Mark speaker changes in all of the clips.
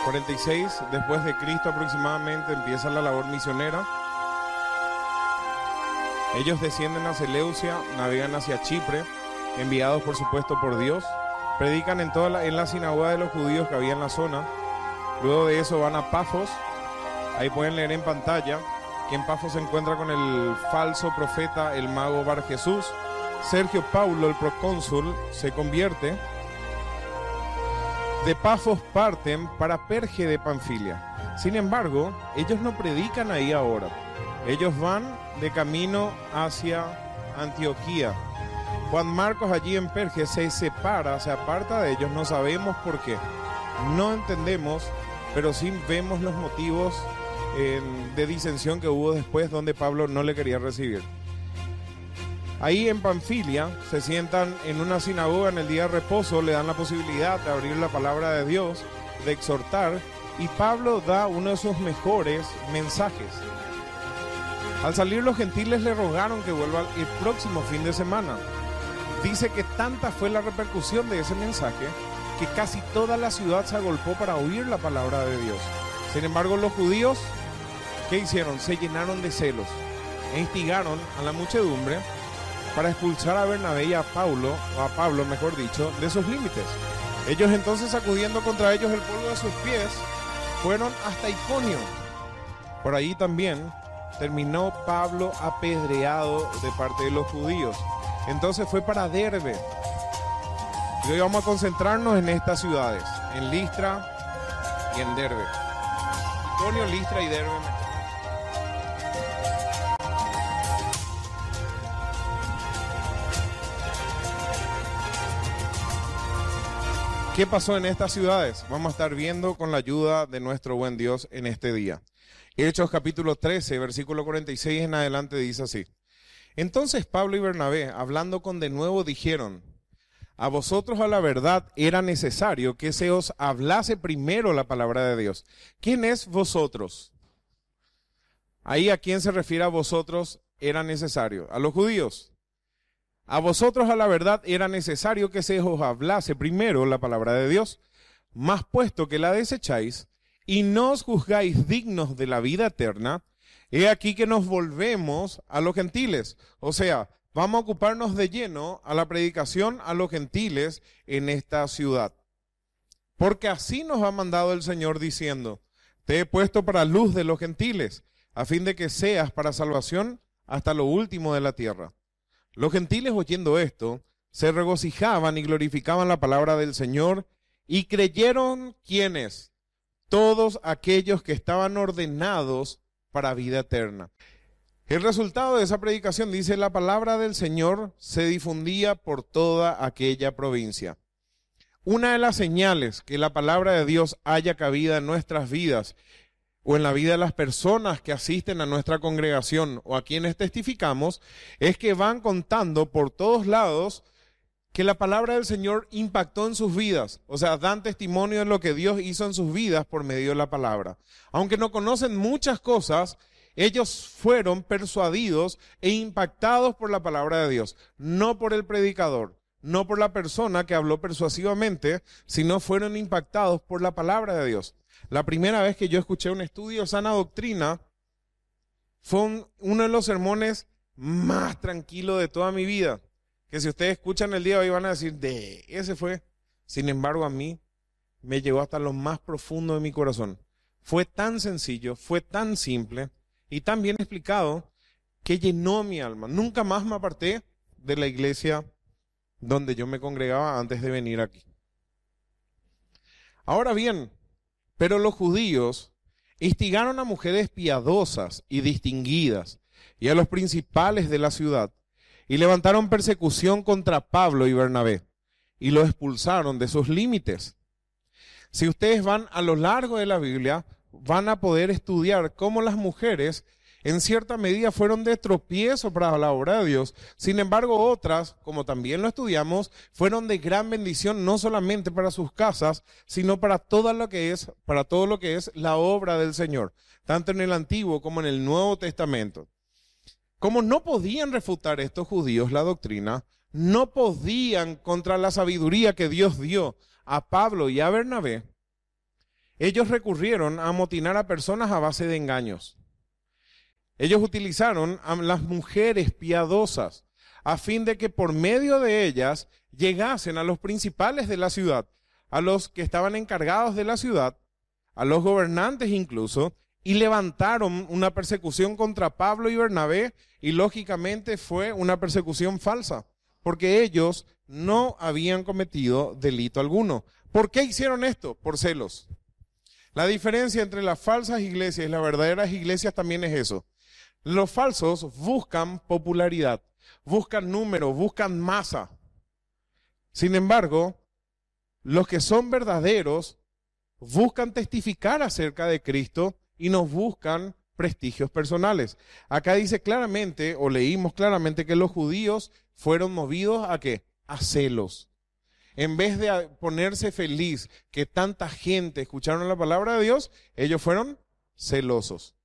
Speaker 1: 46 después de Cristo aproximadamente empieza la labor misionera. Ellos descienden a Seleucia, navegan hacia Chipre, enviados por supuesto por Dios. Predican en la sinagoga de los judíos que había en la zona. Luego de eso van a Pafos. Ahí pueden leer en pantalla que en Pafos se encuentra con el falso profeta, el mago Bar Jesús. Sergio Paulo, el procónsul, se convierte. De Pafos parten para Perge de Panfilia. Sin embargo, ellos no predican ahí ahora. Ellos van de camino hacia Antioquía. Juan Marcos allí en Perge se separa, se aparta de ellos, no sabemos por qué. No entendemos, pero sí vemos los motivos de disensión que hubo después donde Pablo no le quería recibir. Ahí en Panfilia se sientan en una sinagoga en el día de reposo, le dan la posibilidad de abrir la palabra de Dios, de exhortar, y Pablo da uno de sus mejores mensajes. Al salir los gentiles le rogaron que vuelva el próximo fin de semana. Dice que tanta fue la repercusión de ese mensaje que casi toda la ciudad se agolpó para oír la palabra de Dios. Sin embargo, los judíos, ¿qué hicieron? Se llenaron de celos e instigaron a la muchedumbre para expulsar a Bernabé y a Pablo mejor dicho, de sus límites. Ellos entonces, sacudiendo contra ellos el polvo de sus pies, fueron hasta Iconio. Por ahí también terminó Pablo apedreado de parte de los judíos. Entonces fue para Derbe. Y hoy vamos a concentrarnos en estas ciudades, en Listra y en Derbe. Iconio, Listra y Derbe. ¿Qué pasó en estas ciudades? Vamos a estar viendo con la ayuda de nuestro buen Dios en este día. Hechos capítulo 13, versículo 46 en adelante dice así. Entonces Pablo y Bernabé, hablando con denuedo, dijeron: a vosotros a la verdad era necesario que se os hablase primero la palabra de Dios. ¿Quién es vosotros? Ahí, ¿a quién se refiere a vosotros era necesario? A los judíos. A vosotros a la verdad era necesario que se os hablase primero la palabra de Dios, mas puesto que la desecháis y no os juzgáis dignos de la vida eterna, he aquí que nos volvemos a los gentiles. O sea, vamos a ocuparnos de lleno a la predicación a los gentiles en esta ciudad. Porque así nos ha mandado el Señor diciendo: te he puesto para luz de los gentiles, a fin de que seas para salvación hasta lo último de la tierra. Los gentiles, oyendo esto, se regocijaban y glorificaban la palabra del Señor, y creyeron, ¿quiénes? Todos aquellos que estaban ordenados para vida eterna. El resultado de esa predicación, dice, la palabra del Señor se difundía por toda aquella provincia. Una de las señales que la palabra de Dios haya cabida en nuestras vidas o en la vida de las personas que asisten a nuestra congregación o a quienes testificamos, es que van contando por todos lados que la palabra del Señor impactó en sus vidas. O sea, dan testimonio de lo que Dios hizo en sus vidas por medio de la palabra. Aunque no conocen muchas cosas, ellos fueron persuadidos e impactados por la palabra de Dios, no por el predicador, no por la persona que habló persuasivamente, sino fueron impactados por la palabra de Dios. La primera vez que yo escuché un estudio sana doctrina fue uno de los sermones más tranquilos de toda mi vida, que si ustedes escuchan el día de hoy van a decir, de ese fue. Sin embargo, a mí me llegó hasta lo más profundo de mi corazón. Fue tan sencillo, fue tan simple y tan bien explicado que llenó mi alma. Nunca más me aparté de la iglesia donde yo me congregaba antes de venir aquí. Ahora bien, pero los judíos instigaron a mujeres piadosas y distinguidas y a los principales de la ciudad y levantaron persecución contra Pablo y Bernabé y los expulsaron de sus límites. Si ustedes van a lo largo de la Biblia, van a poder estudiar cómo las mujeres en cierta medida fueron de tropiezo para la obra de Dios. Sin embargo, otras, como también lo estudiamos, fueron de gran bendición no solamente para sus casas, sino para todo lo que es la obra del Señor, tanto en el Antiguo como en el Nuevo Testamento. Como no podían refutar estos judíos la doctrina, no podían contra la sabiduría que Dios dio a Pablo y a Bernabé, ellos recurrieron a amotinar a personas a base de engaños. Ellos utilizaron a las mujeres piadosas a fin de que por medio de ellas llegasen a los principales de la ciudad, a los que estaban encargados de la ciudad, a los gobernantes incluso, y levantaron una persecución contra Pablo y Bernabé, y lógicamente fue una persecución falsa, porque ellos no habían cometido delito alguno. ¿Por qué hicieron esto? Por celos. La diferencia entre las falsas iglesias y las verdaderas iglesias también es eso. Los falsos buscan popularidad, buscan números, buscan masa. Sin embargo, los que son verdaderos buscan testificar acerca de Cristo y nos buscan prestigios personales. Acá dice claramente, o leímos claramente, que los judíos fueron movidos ¿a qué? A celos. En vez de ponerse feliz que tanta gente escucharon la palabra de Dios, ellos fueron celosos.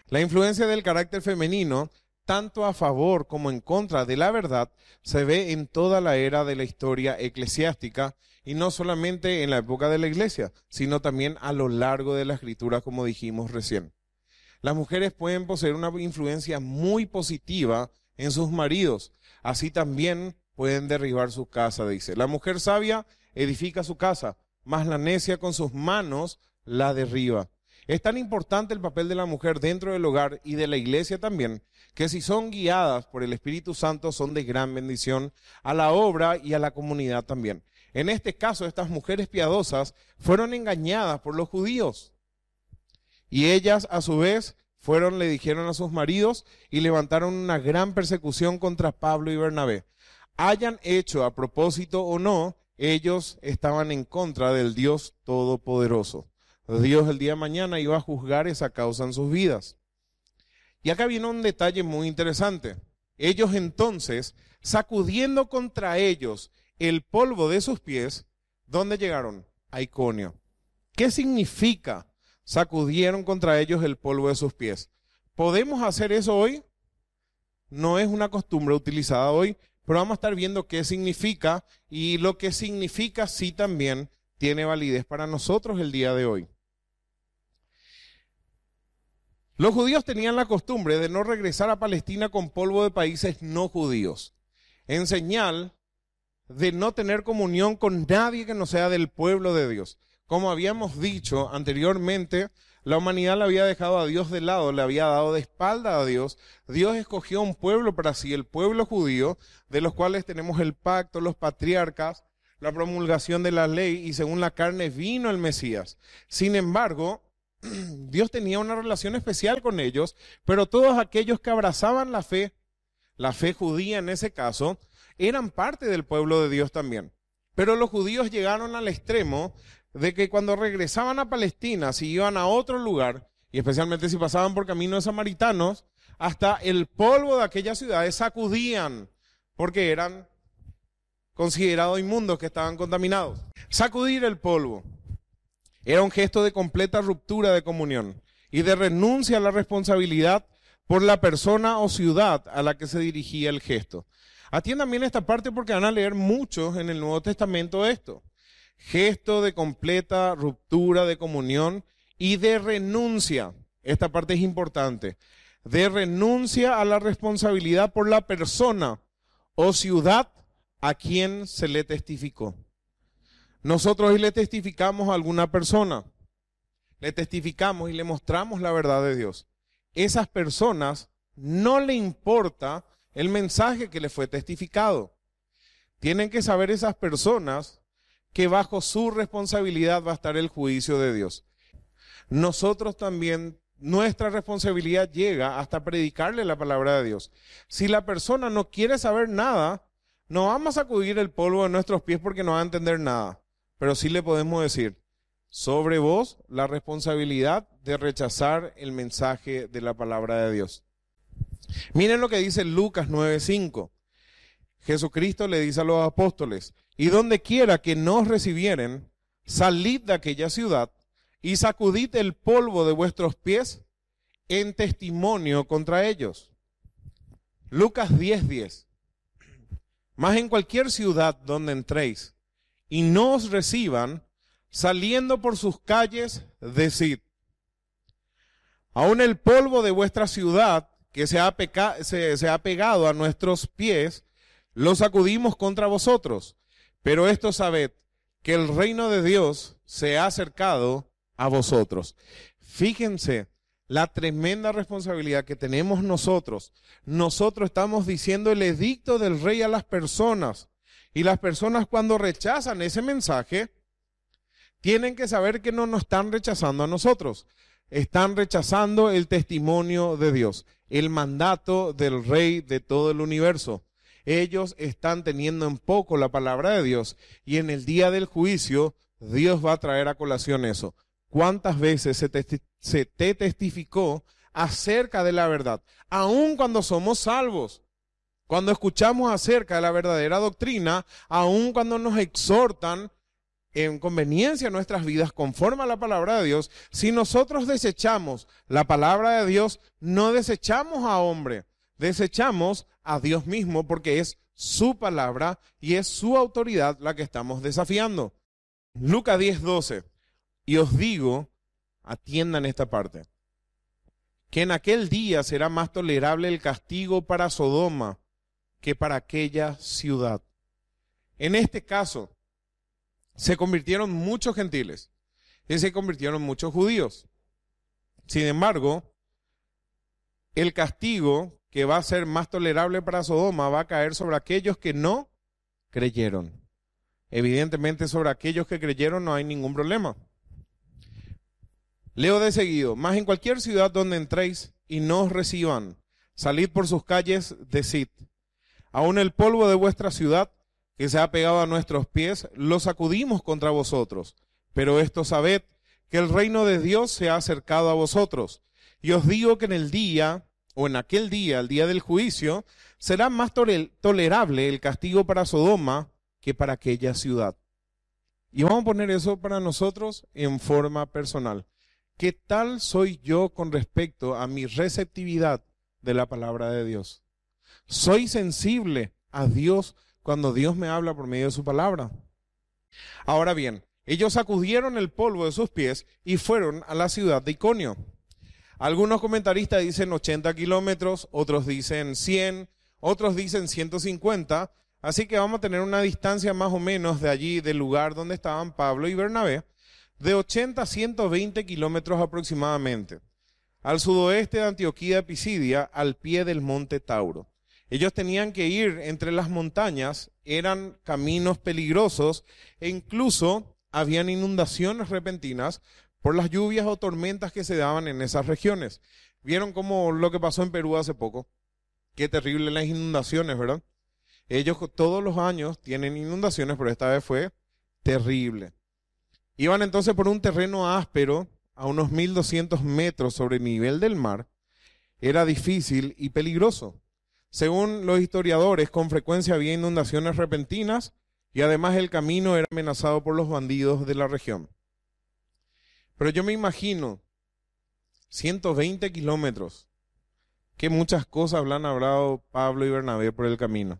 Speaker 1: La influencia del carácter femenino, tanto a favor como en contra de la verdad, se ve en toda la era de la historia eclesiástica, y no solamente en la época de la iglesia, sino también a lo largo de la escritura, como dijimos recién. Las mujeres pueden poseer una influencia muy positiva en sus maridos, así también pueden derribar su casa, dice. La mujer sabia edifica su casa, mas la necia con sus manos la derriba. Es tan importante el papel de la mujer dentro del hogar y de la iglesia también, que si son guiadas por el Espíritu Santo son de gran bendición a la obra y a la comunidad también. En este caso, estas mujeres piadosas fueron engañadas por los judíos. Y ellas, a su vez, le dijeron a sus maridos y levantaron una gran persecución contra Pablo y Bernabé. Hayan hecho a propósito o no, ellos estaban en contra del Dios Todopoderoso. Dios el día de mañana iba a juzgar esa causa en sus vidas. Y acá viene un detalle muy interesante. Ellos entonces, sacudiendo contra ellos el polvo de sus pies, ¿dónde llegaron? A Iconio. ¿Qué significa sacudieron contra ellos el polvo de sus pies? ¿Podemos hacer eso hoy? No es una costumbre utilizada hoy, pero vamos a estar viendo qué significa, y lo que significa sí también tiene validez para nosotros el día de hoy. Los judíos tenían la costumbre de no regresar a Palestina con polvo de países no judíos, en señal de no tener comunión con nadie que no sea del pueblo de Dios. Como habíamos dicho anteriormente, la humanidad le había dejado a Dios de lado, le había dado de espalda a Dios. Dios escogió un pueblo para sí, el pueblo judío, de los cuales tenemos el pacto, los patriarcas, la promulgación de la ley, y según la carne vino el Mesías. Sin embargo, Dios tenía una relación especial con ellos, pero todos aquellos que abrazaban la fe judía en ese caso, eran parte del pueblo de Dios también. Pero los judíos llegaron al extremo de que cuando regresaban a Palestina, si iban a otro lugar, y especialmente si pasaban por caminos samaritanos, hasta el polvo de aquellas ciudades sacudían, porque eran considerados inmundos, que estaban contaminados. Sacudir el polvo era un gesto de completa ruptura de comunión y de renuncia a la responsabilidad por la persona o ciudad a la que se dirigía el gesto. Atiendan bien esta parte porque van a leer muchos en el Nuevo Testamento esto. Gesto de completa ruptura de comunión y de renuncia. Esta parte es importante. De renuncia a la responsabilidad por la persona o ciudad a quien se le testificó. Nosotros hoy le testificamos a alguna persona. Le testificamos y le mostramos la verdad de Dios. Esas personas no le importa el mensaje que le fue testificado. Tienen que saber esas personas que bajo su responsabilidad va a estar el juicio de Dios. Nosotros también, nuestra responsabilidad llega hasta predicarle la palabra de Dios. Si la persona no quiere saber nada, no vamos a sacudir el polvo de nuestros pies porque no va a entender nada. Pero sí le podemos decir, sobre vos la responsabilidad de rechazar el mensaje de la palabra de Dios. Miren lo que dice Lucas 9:5. Jesucristo le dice a los apóstoles, y donde quiera que nos recibieren, salid de aquella ciudad y sacudid el polvo de vuestros pies en testimonio contra ellos. Lucas 10:10. Mas en cualquier ciudad donde entréis y no os reciban, saliendo por sus calles, decid: aún el polvo de vuestra ciudad que se ha pegado a nuestros pies, lo sacudimos contra vosotros. Pero esto sabed, que el reino de Dios se ha acercado a vosotros. Fíjense la tremenda responsabilidad que tenemos nosotros. Nosotros estamos diciendo el edicto del rey a las personas. Y las personas, cuando rechazan ese mensaje, tienen que saber que no nos están rechazando a nosotros. Están rechazando el testimonio de Dios, el mandato del rey de todo el universo. Ellos están teniendo en poco la palabra de Dios, y en el día del juicio Dios va a traer a colación eso. ¿Cuántas veces se te testificó acerca de la verdad? Aun cuando somos salvos, cuando escuchamos acerca de la verdadera doctrina, aun cuando nos exhortan en conveniencia en nuestras vidas conforme a la palabra de Dios, si nosotros desechamos la palabra de Dios, no desechamos a hombre, desechamos a Dios mismo, porque es su palabra y es su autoridad la que estamos desafiando. Lucas 10:12. Y os digo, atiendan esta parte, que en aquel día será más tolerable el castigo para Sodoma que para aquella ciudad. En este caso, se convirtieron muchos gentiles y se convirtieron muchos judíos. Sin embargo, el castigo que va a ser más tolerable para Sodoma va a caer sobre aquellos que no creyeron. Evidentemente, sobre aquellos que creyeron no hay ningún problema. Leo de seguido: mas en cualquier ciudad donde entréis y no os reciban, salid por sus calles, decid: aún el polvo de vuestra ciudad que se ha pegado a nuestros pies, lo sacudimos contra vosotros. Pero esto sabed, que el reino de Dios se ha acercado a vosotros. Y os digo que en el día, o en aquel día, el día del juicio, será más tolerable el castigo para Sodoma que para aquella ciudad. Y vamos a poner eso para nosotros en forma personal. ¿Qué tal soy yo con respecto a mi receptividad de la palabra de Dios? ¿Soy sensible a Dios cuando Dios me habla por medio de su palabra? Ahora bien, ellos sacudieron el polvo de sus pies y fueron a la ciudad de Iconio. Algunos comentaristas dicen 80 kilómetros, otros dicen 100, otros dicen 150, así que vamos a tener una distancia más o menos de allí, del lugar donde estaban Pablo y Bernabé, de 80 a 120 kilómetros aproximadamente, al sudoeste de Antioquía de Pisidia, al pie del monte Tauro. Ellos tenían que ir entre las montañas, eran caminos peligrosos e incluso habían inundaciones repentinas por las lluvias o tormentas que se daban en esas regiones. ¿Vieron cómo lo que pasó en Perú hace poco? Qué terrible las inundaciones, ¿verdad? Ellos todos los años tienen inundaciones, pero esta vez fue terrible. Iban entonces por un terreno áspero a unos 1200 metros sobre el nivel del mar. Era difícil y peligroso. Según los historiadores, con frecuencia había inundaciones repentinas y además el camino era amenazado por los bandidos de la región. Pero yo me imagino 120 kilómetros, que muchas cosas habrán hablado Pablo y Bernabé por el camino.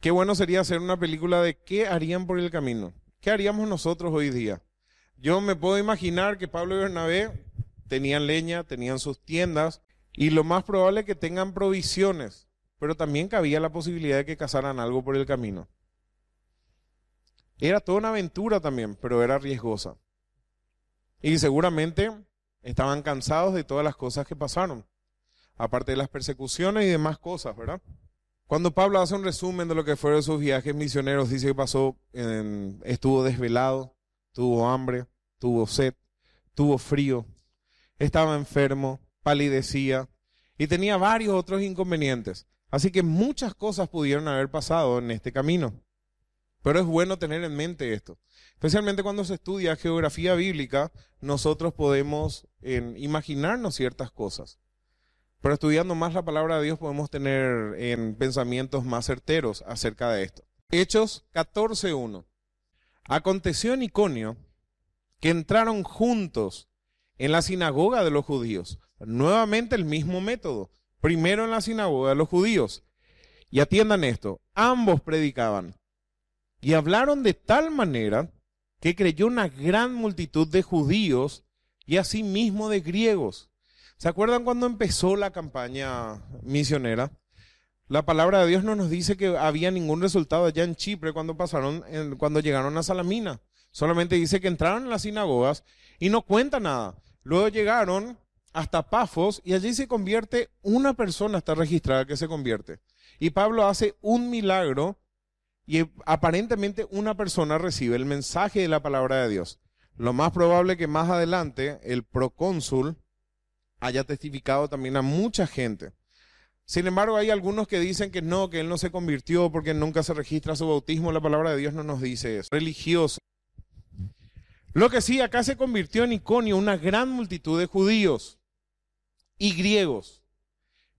Speaker 1: Qué bueno sería hacer una película de qué harían por el camino. ¿Qué haríamos nosotros hoy día? Yo me puedo imaginar que Pablo y Bernabé tenían leña, tenían sus tiendas, y lo más probable es que tengan provisiones, pero también cabía la posibilidad de que cazaran algo por el camino. Era toda una aventura también, pero era riesgosa. Y seguramente estaban cansados de todas las cosas que pasaron, aparte de las persecuciones y demás cosas, ¿verdad? Cuando Pablo hace un resumen de lo que fueron sus viajes misioneros, dice que estuvo desvelado, tuvo hambre, tuvo sed, tuvo frío, estaba enfermo, palidecía y tenía varios otros inconvenientes. Así que muchas cosas pudieron haber pasado en este camino. Pero es bueno tener en mente esto. Especialmente cuando se estudia geografía bíblica, nosotros podemos imaginarnos ciertas cosas. Pero estudiando más la palabra de Dios podemos tener pensamientos más certeros acerca de esto. Hechos 14:1. Aconteció en Iconio que entraron juntos en la sinagoga de los judíos. Nuevamente el mismo método. Primero en la sinagoga de los judíos. Y atiendan esto, ambos predicaban. Y hablaron de tal manera que creyó una gran multitud de judíos y asimismo de griegos. ¿Se acuerdan cuando empezó la campaña misionera? La palabra de Dios no nos dice que había ningún resultado allá en Chipre cuando llegaron a Salamina. Solamente dice que entraron en las sinagogas y no cuenta nada. Luego llegaron hasta Pafos y allí se convierte una persona, está registrada que se convierte. Y Pablo hace un milagro y aparentemente una persona recibe el mensaje de la palabra de Dios. Lo más probable que más adelante el procónsul haya testificado también a mucha gente. Sin embargo, hay algunos que dicen que él no se convirtió porque nunca se registra su bautismo. La palabra de Dios no nos dice eso. Religioso. Lo que sí, acá se convirtió en Iconio una gran multitud de judíos y griegos.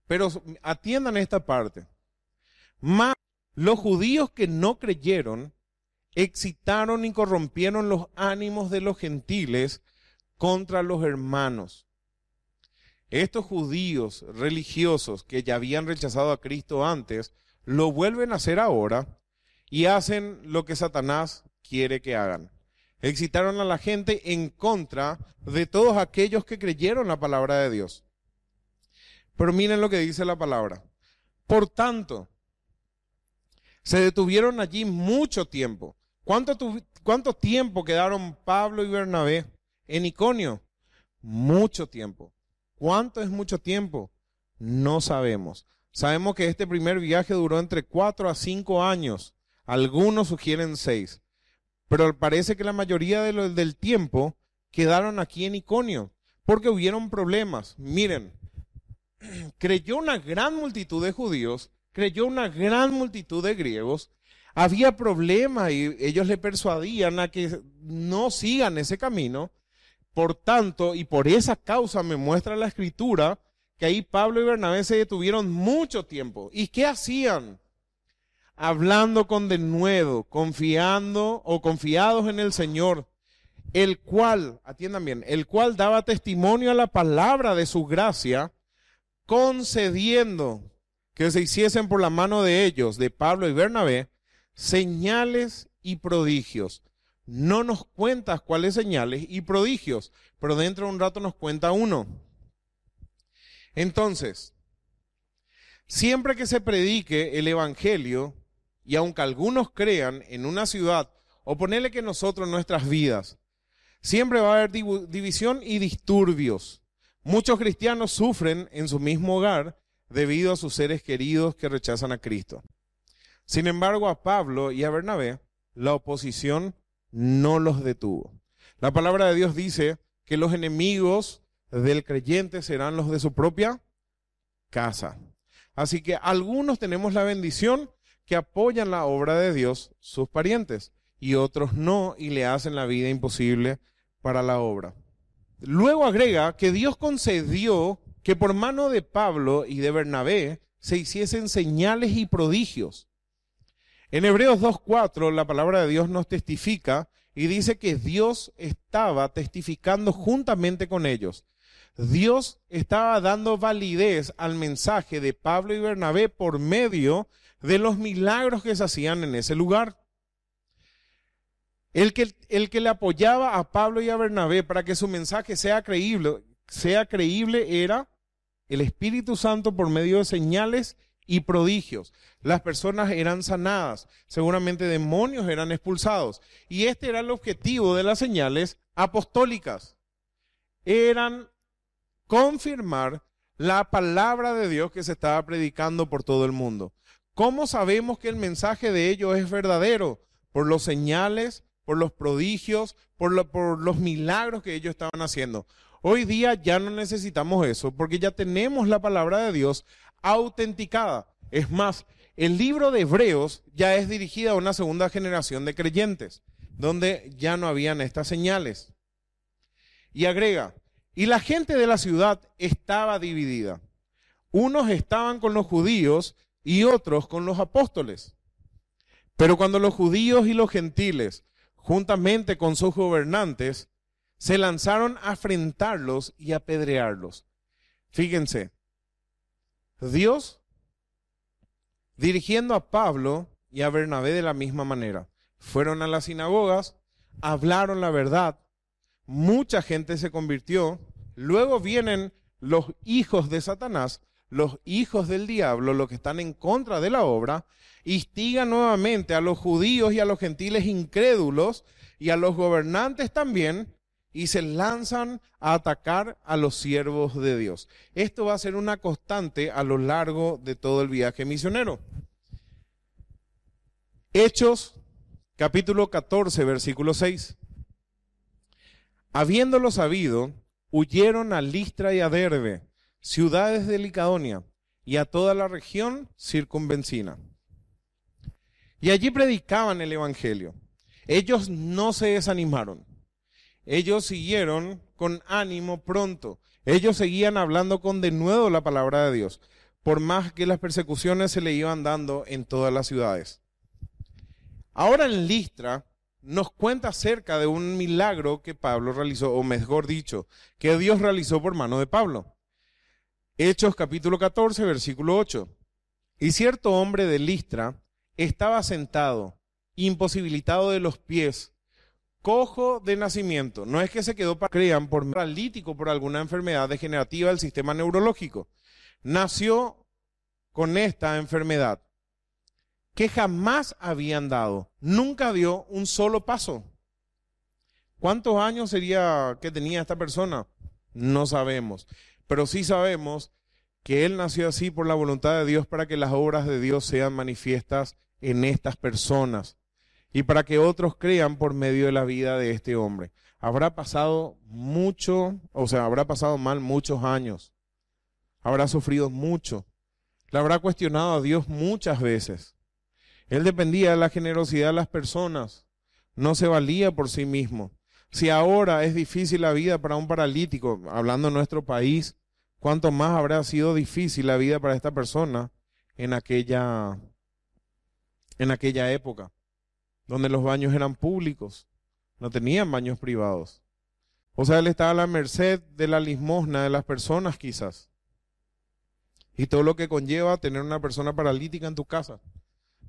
Speaker 1: Pero atiendan esta parte. Más los judíos que no creyeron excitaron y corrompieron los ánimos de los gentiles contra los hermanos. Estos judíos religiosos que ya habían rechazado a Cristo antes, lo vuelven a hacer ahora y hacen lo que Satanás quiere que hagan. Excitaron a la gente en contra de todos aquellos que creyeron la palabra de Dios. Pero miren lo que dice la palabra. Por tanto, se detuvieron allí mucho tiempo. ¿Cuánto tiempo quedaron Pablo y Bernabé en Iconio? Mucho tiempo. ¿Cuánto es mucho tiempo? No sabemos. Sabemos que este primer viaje duró entre 4 a 5 años. Algunos sugieren 6. Pero parece que la mayoría del tiempo quedaron aquí en Iconio, porque hubieron problemas. Miren, creyó una gran multitud de judíos, creyó una gran multitud de griegos. Había problemas y ellos le persuadían a que no sigan ese camino. Por tanto, y por esa causa me muestra la Escritura que ahí Pablo y Bernabé se detuvieron mucho tiempo. ¿Y qué hacían? Hablando con denuedo, confiando o confiados en el Señor, el cual, atiendan bien, el cual daba testimonio a la palabra de su gracia, concediendo que se hiciesen por la mano de ellos, de Pablo y Bernabé, señales y prodigios. No nos cuentas cuáles señales y prodigios, pero dentro de un rato nos cuenta uno. Entonces, siempre que se predique el evangelio, y aunque algunos crean en una ciudad, o ponerle que nosotros en nuestras vidas, siempre va a haber división y disturbios. Muchos cristianos sufren en su mismo hogar debido a sus seres queridos que rechazan a Cristo. Sin embargo, a Pablo y a Bernabé, la oposición no los detuvo. La palabra de Dios dice que los enemigos del creyente serán los de su propia casa. Así que algunos tenemos la bendición que apoyan la obra de Dios, sus parientes, y otros no, y le hacen la vida imposible para la obra. Luego agrega que Dios concedió que por mano de Pablo y de Bernabé se hiciesen señales y prodigios. En Hebreos 2:4 la palabra de Dios nos testifica y dice que Dios estaba testificando juntamente con ellos. Dios estaba dando validez al mensaje de Pablo y Bernabé por medio de los milagros que se hacían en ese lugar. El que le apoyaba a Pablo y a Bernabé para que su mensaje sea creíble era el Espíritu Santo por medio de señales y prodigios. Las personas eran sanadas, seguramente demonios eran expulsados. Y este era el objetivo de las señales apostólicas. Eran confirmar la palabra de Dios que se estaba predicando por todo el mundo. ¿Cómo sabemos que el mensaje de ellos es verdadero? Por los señales, por los prodigios, por los milagros que ellos estaban haciendo. Hoy día ya no necesitamos eso, porque ya tenemos la palabra de Dios autenticada. Es más, el libro de Hebreos ya es dirigida a una segunda generación de creyentes, donde ya no habían estas señales. Y agrega, y la gente de la ciudad estaba dividida. Unos estaban con los judíos y otros con los apóstoles. Pero cuando los judíos y los gentiles, juntamente con sus gobernantes, se lanzaron a afrentarlos y a apedrearlos. Fíjense, Dios dirigiendo a Pablo y a Bernabé de la misma manera. fueron a las sinagogas, hablaron la verdad, mucha gente se convirtió, luego vienen los hijos de Satanás, los hijos del diablo, los que están en contra de la obra, instigan nuevamente a los judíos y a los gentiles incrédulos y a los gobernantes también, y se lanzan a atacar a los siervos de Dios. Esto va a ser una constante a lo largo de todo el viaje misionero. Hechos, capítulo 14, versículo 6. Habiéndolo sabido, huyeron a Listra y a Derbe, ciudades de Licaonia, y a toda la región circunvencina. Y allí predicaban el evangelio. Ellos no se desanimaron. Ellos siguieron con ánimo pronto. Ellos seguían hablando con denuedo la palabra de Dios, por más que las persecuciones se le iban dando en todas las ciudades. Ahora en Listra nos cuenta acerca de un milagro que Pablo realizó, o mejor dicho, que Dios realizó por mano de Pablo. Hechos capítulo 14, versículo 8. Y cierto hombre de Listra estaba sentado, imposibilitado de los pies, cojo de nacimiento. No es que se quedó crean por paralítico por alguna enfermedad degenerativa del sistema neurológico. Nació con esta enfermedad que jamás había andado. Nunca dio un solo paso. ¿Cuántos años sería que tenía esta persona? No sabemos. Pero sí sabemos que él nació así por la voluntad de Dios para que las obras de Dios sean manifiestas en estas personas y para que otros crean por medio de la vida de este hombre. Habrá pasado habrá pasado mal muchos años. Habrá sufrido mucho. Le habrá cuestionado a Dios muchas veces. Él dependía de la generosidad de las personas. No se valía por sí mismo. Si ahora es difícil la vida para un paralítico, hablando de nuestro país, ¿cuánto más habrá sido difícil la vida para esta persona en aquella época, donde los baños eran públicos, no tenían baños privados? O sea, él estaba a la merced de la limosna de las personas quizás. Y todo lo que conlleva tener una persona paralítica en tu casa,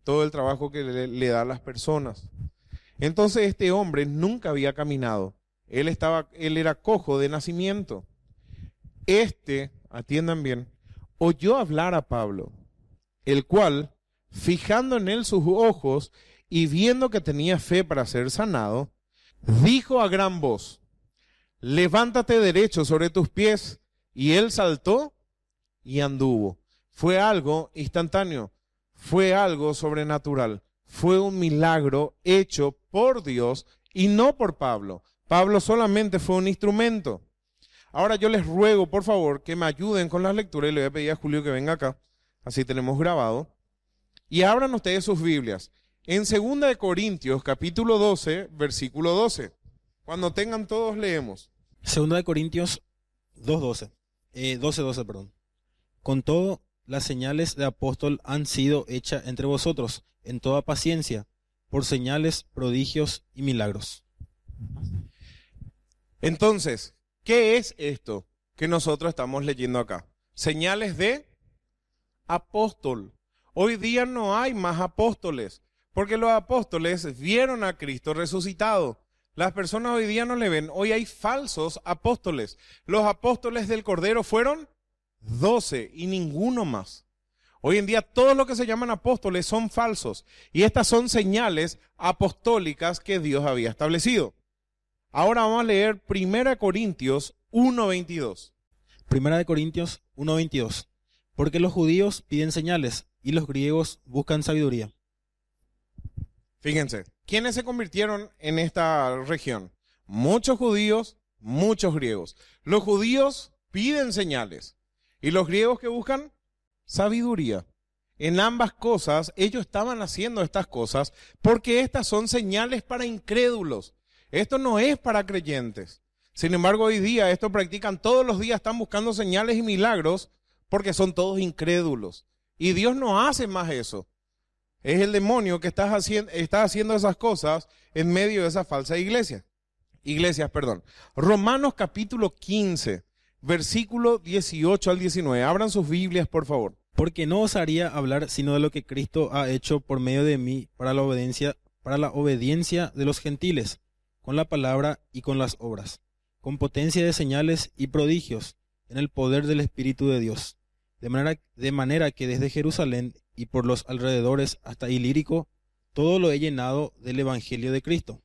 Speaker 1: todo el trabajo que le da a las personas. Entonces este hombre nunca había caminado, él era cojo de nacimiento. Atiendan bien, oyó hablar a Pablo, el cual, fijando en él sus ojos y viendo que tenía fe para ser sanado, dijo a gran voz: levántate derecho sobre tus pies. Y él saltó y anduvo. Fue algo instantáneo, fue algo sobrenatural, fue un milagro hecho por Dios y no por Pablo. Pablo solamente fue un instrumento. Ahora yo les ruego, por favor, que me ayuden con las lecturas, y le voy a pedir a Julio que venga acá, así tenemos grabado. Y abran ustedes sus Biblias en 2 de Corintios, capítulo 12, versículo 12. Cuando tengan todos leemos.
Speaker 2: 2 de Corintios 12:12, perdón. Con todo, las señales de apóstol han sido hechas entre vosotros en toda paciencia, por señales, prodigios y milagros.
Speaker 1: Entonces, ¿qué es esto que nosotros estamos leyendo acá? Señales de apóstol. Hoy día no hay más apóstoles, porque los apóstoles vieron a Cristo resucitado. Las personas hoy día no le ven. Hoy hay falsos apóstoles. Los apóstoles del Cordero fueron 12 y ninguno más. Hoy en día todos los que se llaman apóstoles son falsos. Y estas son señales apostólicas que Dios había establecido. Ahora vamos a leer 1 Corintios 1:22.
Speaker 2: 1 Corintios 1:22. Porque los judíos piden señales y los griegos buscan sabiduría.
Speaker 1: Fíjense, ¿quiénes se convirtieron en esta región? Muchos judíos, muchos griegos. Los judíos piden señales y los griegos que buscan sabiduría. En ambas cosas, ellos estaban haciendo estas cosas porque estas son señales para incrédulos. Esto no es para creyentes. Sin embargo, hoy día esto practican todos los días, están buscando señales y milagros porque son todos incrédulos. Y Dios no hace más eso. Es el demonio que está haciendo esas cosas en medio de esa falsa iglesia. Romanos capítulo 15, versículo 18 al 19. Abran sus Biblias, por favor.
Speaker 2: Porque no osaría hablar sino de lo que Cristo ha hecho por medio de mí para para la obediencia de los gentiles, con la palabra y con las obras, con potencia de señales y prodigios, en el poder del Espíritu de Dios, de manera que desde Jerusalén y por los alrededores hasta Ilírico, todo lo he llenado del Evangelio de Cristo.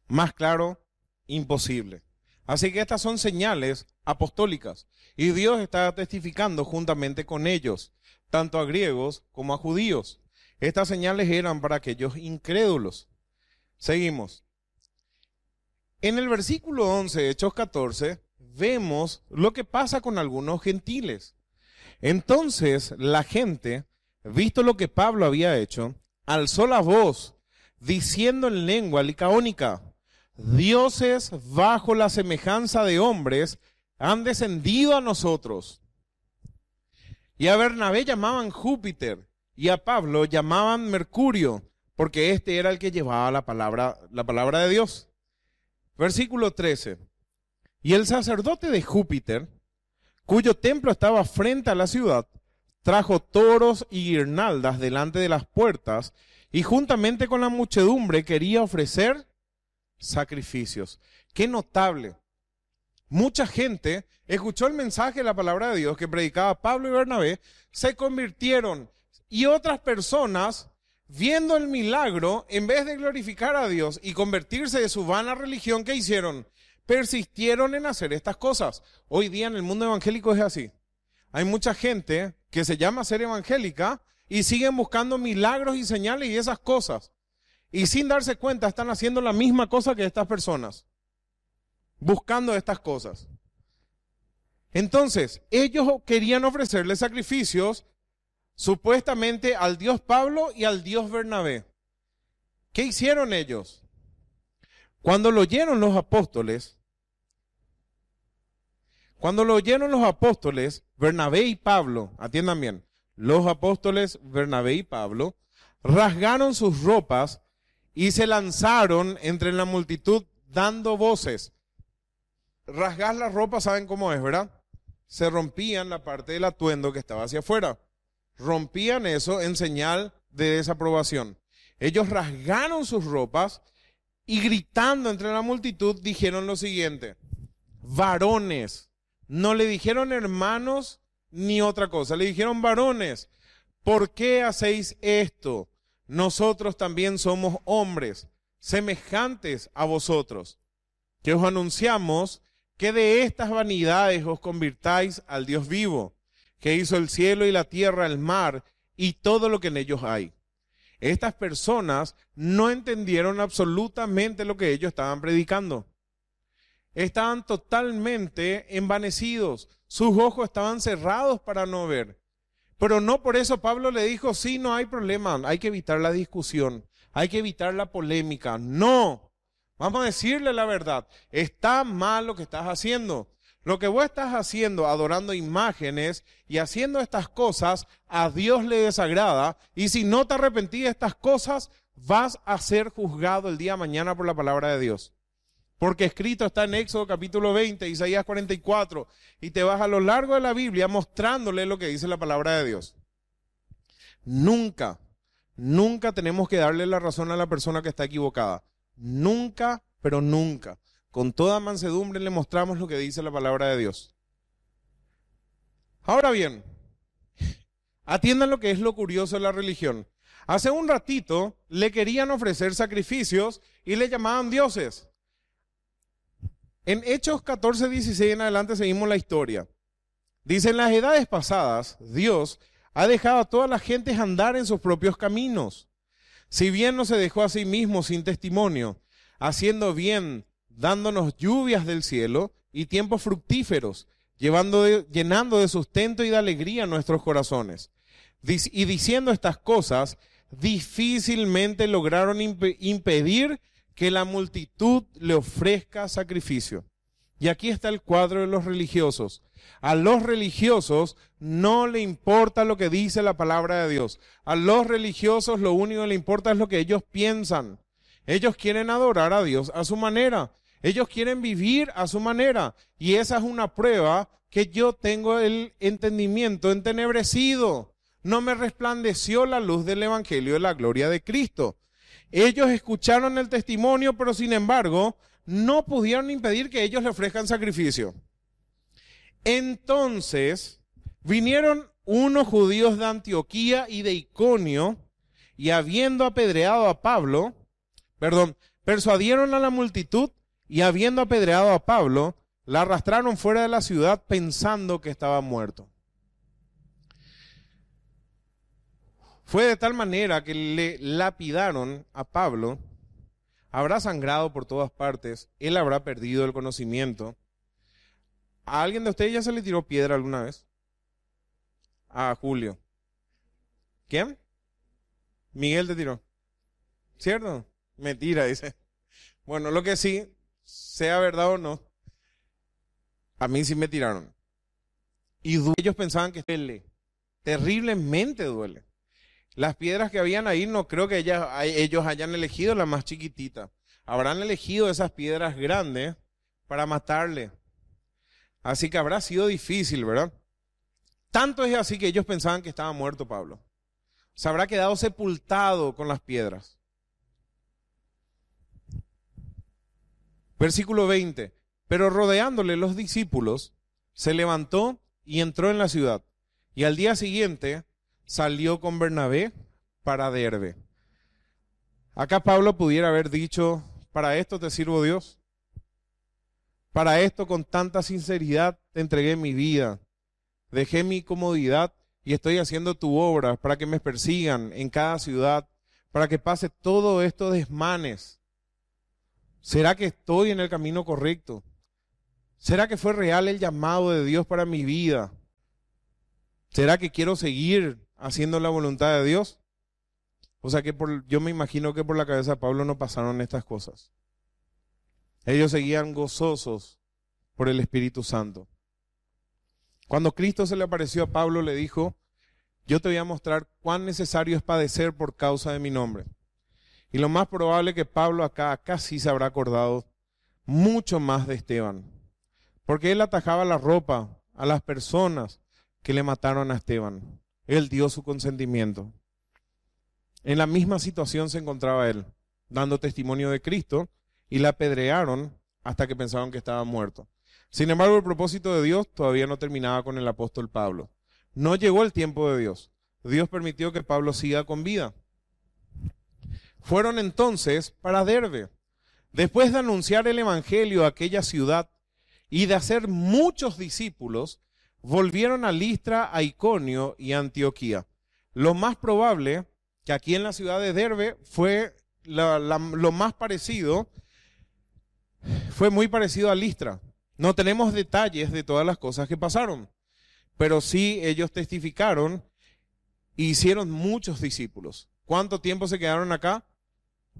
Speaker 1: Más claro, imposible. Así que estas son señales apostólicas y Dios está testificando juntamente con ellos, tanto a griegos como a judíos. Estas señales eran para aquellos incrédulos. Seguimos. En el versículo 11 de Hechos 14 vemos lo que pasa con algunos gentiles. Entonces la gente, visto lo que Pablo había hecho, alzó la voz diciendo en lengua licaónica: dioses bajo la semejanza de hombres han descendido a nosotros. Y a Bernabé llamaban Júpiter y a Pablo llamaban Mercurio, porque este era el que llevaba la palabra de Dios. Versículo 13. Y el sacerdote de Júpiter, cuyo templo estaba frente a la ciudad, trajo toros y guirnaldas delante de las puertas y juntamente con la muchedumbre quería ofrecer sacrificios. Qué notable. Mucha gente escuchó el mensaje de la palabra de Dios que predicaba Pablo y Bernabé, se convirtieron, y otras personas, viendo el milagro, en vez de glorificar a Dios y convertirse de su vana religión, ¿qué hicieron? Persistieron en hacer estas cosas. Hoy día en el mundo evangélico es así. Hay mucha gente que se llama ser evangélica y siguen buscando milagros y señales y esas cosas. Y sin darse cuenta están haciendo la misma cosa que estas personas, buscando estas cosas. Entonces, ellos querían ofrecerle sacrificios supuestamente al Dios Pablo y al Dios Bernabé. ¿Qué hicieron ellos? Cuando lo oyeron los apóstoles, Bernabé y Pablo, atiendan bien, los apóstoles Bernabé y Pablo rasgaron sus ropas y se lanzaron entre la multitud dando voces. Rasgar la ropa, ¿saben cómo es, verdad? Se rompían la parte del atuendo que estaba hacia afuera. Rompían eso en señal de desaprobación. Ellos rasgaron sus ropas y gritando entre la multitud dijeron lo siguiente: varones. No le dijeron hermanos ni otra cosa, le dijeron varones. ¿Por qué hacéis esto? Nosotros también somos hombres, semejantes a vosotros, que os anunciamos que de estas vanidades os convirtáis al Dios vivo, que hizo el cielo y la tierra, el mar y todo lo que en ellos hay. Estas personas no entendieron absolutamente lo que ellos estaban predicando. Estaban totalmente envanecidos, sus ojos estaban cerrados para no ver. Pero no por eso Pablo le dijo: sí, no hay problema, hay que evitar la discusión, hay que evitar la polémica. No, vamos a decirle la verdad, está mal lo que estás haciendo. Lo que vos estás haciendo, adorando imágenes y haciendo estas cosas, a Dios le desagrada. Y si no te arrepentís de estas cosas, vas a ser juzgado el día de mañana por la palabra de Dios. Porque escrito está en Éxodo capítulo 20, Isaías 44, y te vas a lo largo de la Biblia mostrándole lo que dice la palabra de Dios. Nunca tenemos que darle la razón a la persona que está equivocada. Nunca, pero nunca. Con toda mansedumbre le mostramos lo que dice la palabra de Dios. Ahora bien, atiendan lo que es lo curioso de la religión. Hace un ratito le querían ofrecer sacrificios y le llamaban dioses. En Hechos 14, 16 en adelante seguimos la historia. Dice: en las edades pasadas, Dios ha dejado a todas las gentes andar en sus propios caminos. Si bien no se dejó a sí mismo sin testimonio, haciendo bien, dándonos lluvias del cielo y tiempos fructíferos, llenando de sustento y de alegría nuestros corazones. Y diciendo estas cosas, difícilmente lograron impedir que la multitud le ofrezca sacrificio. Y aquí está el cuadro de los religiosos. A los religiosos no le importa lo que dice la palabra de Dios. A los religiosos lo único que le importa es lo que ellos piensan. Ellos quieren adorar a Dios a su manera. Ellos quieren vivir a su manera. Y esa es una prueba que yo tengo el entendimiento entenebrecido. No me resplandeció la luz del evangelio de la gloria de Cristo. Ellos escucharon el testimonio, pero sin embargo, no pudieron impedir que ellos le ofrezcan sacrificio. Entonces, vinieron unos judíos de Antioquía y de Iconio, y habiendo apedreado a Pablo, persuadieron a la multitud, y habiendo apedreado a Pablo, la arrastraron fuera de la ciudad pensando que estaba muerto. Fue de tal manera que le lapidaron a Pablo, habrá sangrado por todas partes, él habrá perdido el conocimiento. ¿A alguien de ustedes ya se le tiró piedra alguna vez? A Julio. ¿Quién? Miguel te tiró. ¿Cierto? Mentira, dice. Bueno, lo que sí, sea verdad o no, a mí sí me tiraron. Y ellos pensaban que duele, terriblemente duele. Las piedras que habían ahí no creo que ellos hayan elegido la más chiquitita. Habrán elegido esas piedras grandes para matarle. Así que habrá sido difícil, ¿verdad? Tanto es así que ellos pensaban que estaba muerto Pablo. Se habrá quedado sepultado con las piedras. Versículo 20. Pero rodeándole los discípulos, se levantó y entró en la ciudad. Y al día siguiente salió con Bernabé para Derbe. Acá Pablo pudiera haber dicho, para esto te sirvo Dios. Para esto con tanta sinceridad te entregué mi vida. Dejé mi comodidad y estoy haciendo tu obra para que me persigan en cada ciudad, para que pase todo esto desmanes. ¿Será que estoy en el camino correcto? ¿Será que fue real el llamado de Dios para mi vida? ¿Será que quiero seguir haciendo la voluntad de Dios? O sea que yo me imagino que por la cabeza de Pablo no pasaron estas cosas. Ellos seguían gozosos por el Espíritu Santo. Cuando Cristo se le apareció a Pablo, le dijo, yo te voy a mostrar cuán necesario es padecer por causa de mi nombre. Y lo más probable es que Pablo acá sí se habrá acordado mucho más de Esteban. Porque él atajaba la ropa a las personas que le mataron a Esteban. Él dio su consentimiento. En la misma situación se encontraba él, dando testimonio de Cristo, y la apedrearon hasta que pensaron que estaba muerto. Sin embargo, el propósito de Dios todavía no terminaba con el apóstol Pablo. No llegó el tiempo de Dios. Dios permitió que Pablo siga con vida. Fueron entonces para Derbe. Después de anunciar el evangelio a aquella ciudad y de hacer muchos discípulos, volvieron a Listra, a Iconio y a Antioquía. Lo más probable que aquí en la ciudad de Derbe fue lo más parecido, fue muy parecido a Listra. No tenemos detalles de todas las cosas que pasaron, pero sí ellos testificaron e hicieron muchos discípulos. ¿Cuánto tiempo se quedaron acá?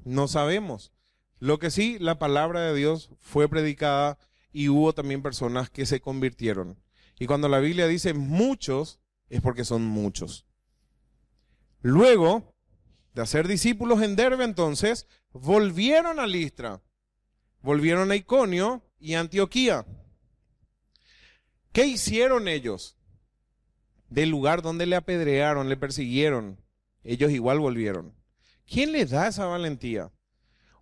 Speaker 1: No sabemos. Lo que sí, la palabra de Dios fue predicada y hubo también personas que se convirtieron. Y cuando la Biblia dice muchos, es porque son muchos. Luego de hacer discípulos en Derbe, entonces, volvieron a Listra, volvieron a Iconio y a Antioquía. ¿Qué hicieron ellos? Del lugar donde le apedrearon, le persiguieron, ellos igual volvieron. ¿Quién les da esa valentía?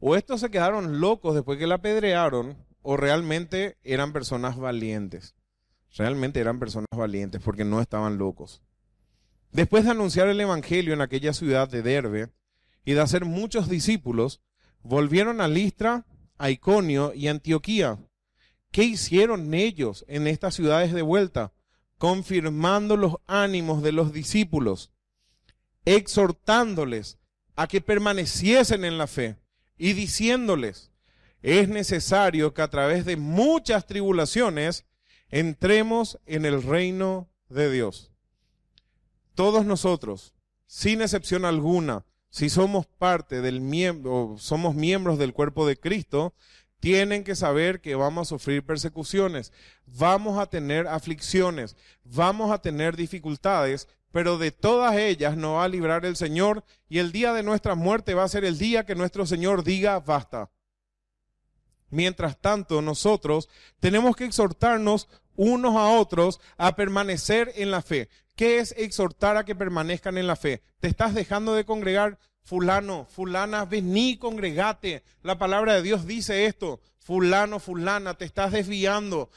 Speaker 1: O estos se quedaron locos después que la apedrearon, o realmente eran personas valientes. Realmente eran personas valientes porque no estaban locos. Después de anunciar el evangelio en aquella ciudad de Derbe y de hacer muchos discípulos, volvieron a Listra, a Iconio y Antioquía. ¿Qué hicieron ellos en estas ciudades de vuelta? Confirmando los ánimos de los discípulos, exhortándoles a que permaneciesen en la fe y diciéndoles, es necesario que a través de muchas tribulaciones entremos en el reino de Dios. Todos nosotros, sin excepción alguna, si somos parte del miembro, somos miembros del cuerpo de Cristo, tienen que saber que vamos a sufrir persecuciones, vamos a tener aflicciones, vamos a tener dificultades, pero de todas ellas nos va a librar el Señor y el día de nuestra muerte va a ser el día que nuestro Señor diga basta. Mientras tanto, nosotros tenemos que exhortarnos unos a otros a permanecer en la fe. ¿Qué es exhortar a que permanezcan en la fe? ¿Te estás dejando de congregar? Fulano, fulana, vení, congregate. La palabra de Dios dice esto. Fulano, fulana, te estás desviando.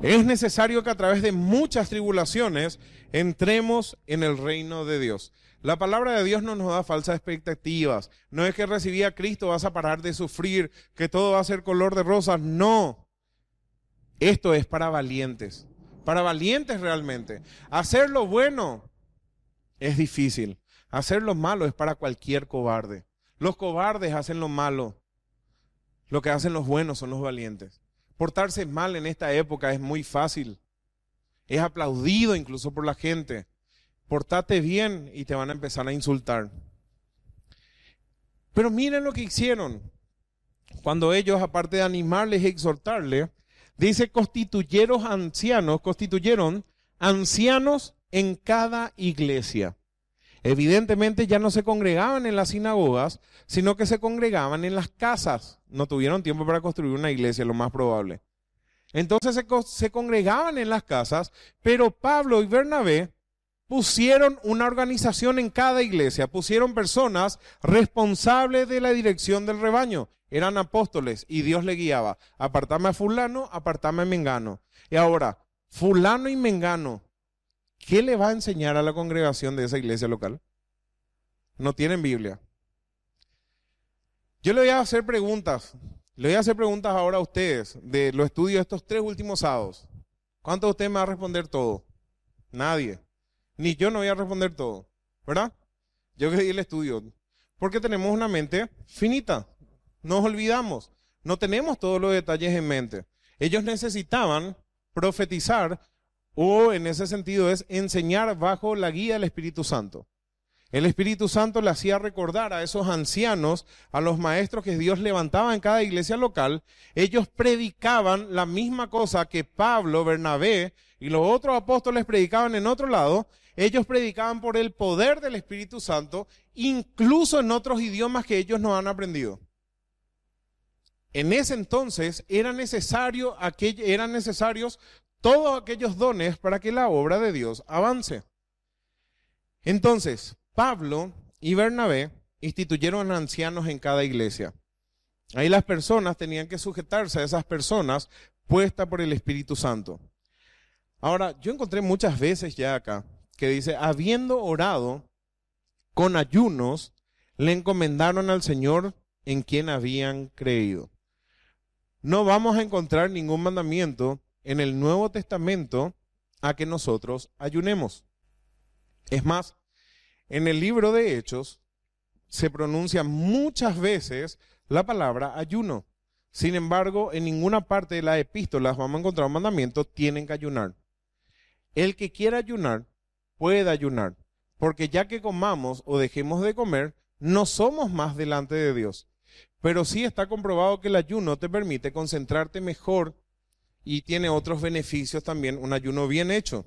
Speaker 1: Es necesario que a través de muchas tribulaciones entremos en el reino de Dios. La palabra de Dios no nos da falsas expectativas. No es que recibí a Cristo vas a parar de sufrir, que todo va a ser color de rosas. No. Esto es para valientes realmente. Hacer lo bueno es difícil. Hacer lo malo es para cualquier cobarde. Los cobardes hacen lo malo. Lo que hacen los buenos son los valientes. Portarse mal en esta época es muy fácil. Es aplaudido incluso por la gente. Portate bien y te van a empezar a insultar. Pero miren lo que hicieron. Cuando ellos, aparte de animarles y exhortarles, dice constituyeron ancianos en cada iglesia. Evidentemente ya no se congregaban en las sinagogas, sino que se congregaban en las casas. No tuvieron tiempo para construir una iglesia, lo más probable. Entonces se congregaban en las casas, pero Pablo y Bernabé pusieron una organización en cada iglesia, pusieron personas responsables de la dirección del rebaño. Eran apóstoles y Dios le guiaba. Apartame a fulano, apartame a mengano. Y ahora, fulano y mengano, ¿qué le va a enseñar a la congregación de esa iglesia local? No tienen Biblia. Yo le voy a hacer preguntas. Le voy a hacer preguntas ahora a ustedes de los estudios de estos 3 últimos sábados. ¿Cuántos de ustedes me van a responder todo? Nadie. Ni yo no voy a responder todo, ¿verdad? Yo que di el estudio. Porque tenemos una mente finita. Nos olvidamos. No tenemos todos los detalles en mente. Ellos necesitaban profetizar o en ese sentido es enseñar bajo la guía del Espíritu Santo. El Espíritu Santo le hacía recordar a esos ancianos, a los maestros que Dios levantaba en cada iglesia local. Ellos predicaban la misma cosa que Pablo, Bernabé y los otros apóstoles predicaban en otro lado. Ellos predicaban por el poder del Espíritu Santo, incluso en otros idiomas que ellos no han aprendido. En ese entonces eran necesarios todos aquellos dones para que la obra de Dios avance. Entonces, Pablo y Bernabé instituyeron ancianos en cada iglesia. Ahí las personas tenían que sujetarse a esas personas puestas por el Espíritu Santo. Ahora, yo encontré muchas veces ya acá que dice, habiendo orado con ayunos, le encomendaron al Señor en quien habían creído. No vamos a encontrar ningún mandamiento en el Nuevo Testamento a que nosotros ayunemos. Es más, en el libro de Hechos se pronuncia muchas veces la palabra ayuno. Sin embargo, en ninguna parte de las epístolas vamos a encontrar un mandamiento, tienen que ayunar. El que quiera ayunar, puede ayunar, porque ya que comamos o dejemos de comer, no somos más delante de Dios. Pero sí está comprobado que el ayuno te permite concentrarte mejor y tiene otros beneficios también, un ayuno bien hecho.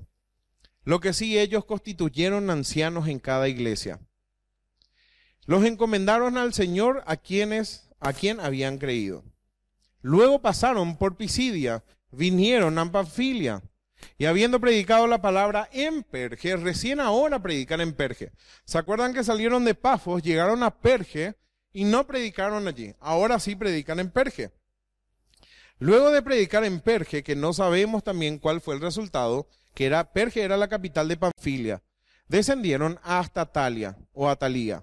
Speaker 1: Lo que sí, ellos constituyeron ancianos en cada iglesia. Los encomendaron al Señor a quien habían creído. Luego pasaron por Pisidia, vinieron a Panfilia, y habiendo predicado la palabra en Perge, recién ahora predican en Perge. ¿Se acuerdan que salieron de Pafos, llegaron a Perge y no predicaron allí? Ahora sí predican en Perge. Luego de predicar en Perge, que no sabemos también cuál fue el resultado, Perge era la capital de Panfilia, descendieron hasta Atalia o Atalía.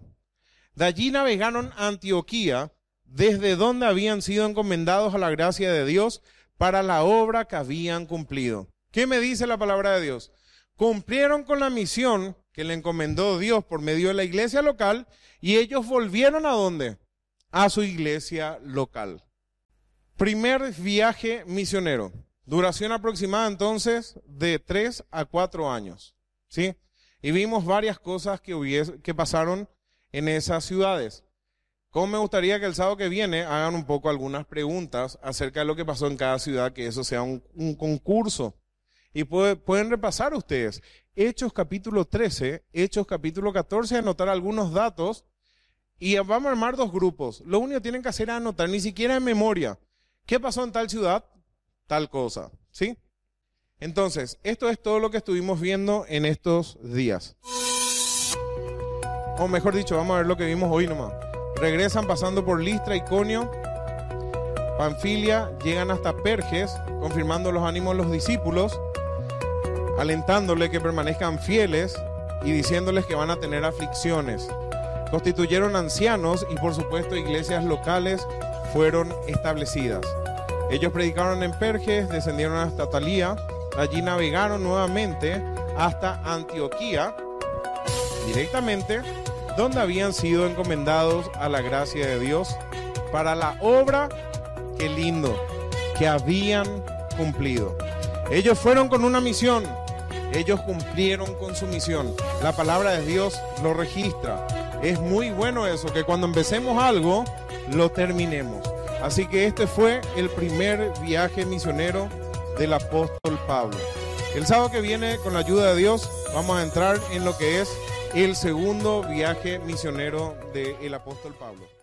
Speaker 1: De allí navegaron a Antioquía, desde donde habían sido encomendados a la gracia de Dios para la obra que habían cumplido. ¿Qué me dice la palabra de Dios? Cumplieron con la misión que le encomendó Dios por medio de la iglesia local y ellos volvieron ¿a dónde? A su iglesia local. Primer viaje misionero. Duración aproximada entonces de 3 a 4 años. ¿Sí? Y vimos varias cosas que pasaron en esas ciudades. Como me gustaría que el sábado que viene hagan un poco algunas preguntas acerca de lo que pasó en cada ciudad, que eso sea un concurso. Y pueden repasar ustedes Hechos capítulo 13, Hechos capítulo 14, anotar algunos datos y vamos a armar 2 grupos. Lo único que tienen que hacer es anotar, ni siquiera en memoria. ¿Qué pasó en tal ciudad? Tal cosa, ¿sí? Entonces, esto es todo lo que estuvimos viendo en estos días. O mejor dicho, vamos a ver lo que vimos hoy nomás. Regresan pasando por Listra, Iconio, Panfilia, llegan hasta Perges, confirmando los ánimos de los discípulos, alentándole que permanezcan fieles y diciéndoles que van a tener aflicciones. Constituyeron ancianos y por supuesto iglesias locales fueron establecidas. Ellos predicaron en Perges, descendieron hasta Talía, allí navegaron nuevamente hasta Antioquía, directamente, donde habían sido encomendados a la gracia de Dios para la obra, qué lindo, que habían cumplido. Ellos fueron con una misión, ellos cumplieron con su misión. La palabra de Dios lo registra. Es muy bueno eso, que cuando empecemos algo, lo terminemos. Así que este fue el primer viaje misionero del apóstol Pablo. El sábado que viene, con la ayuda de Dios, vamos a entrar en lo que es el segundo viaje misionero del apóstol Pablo.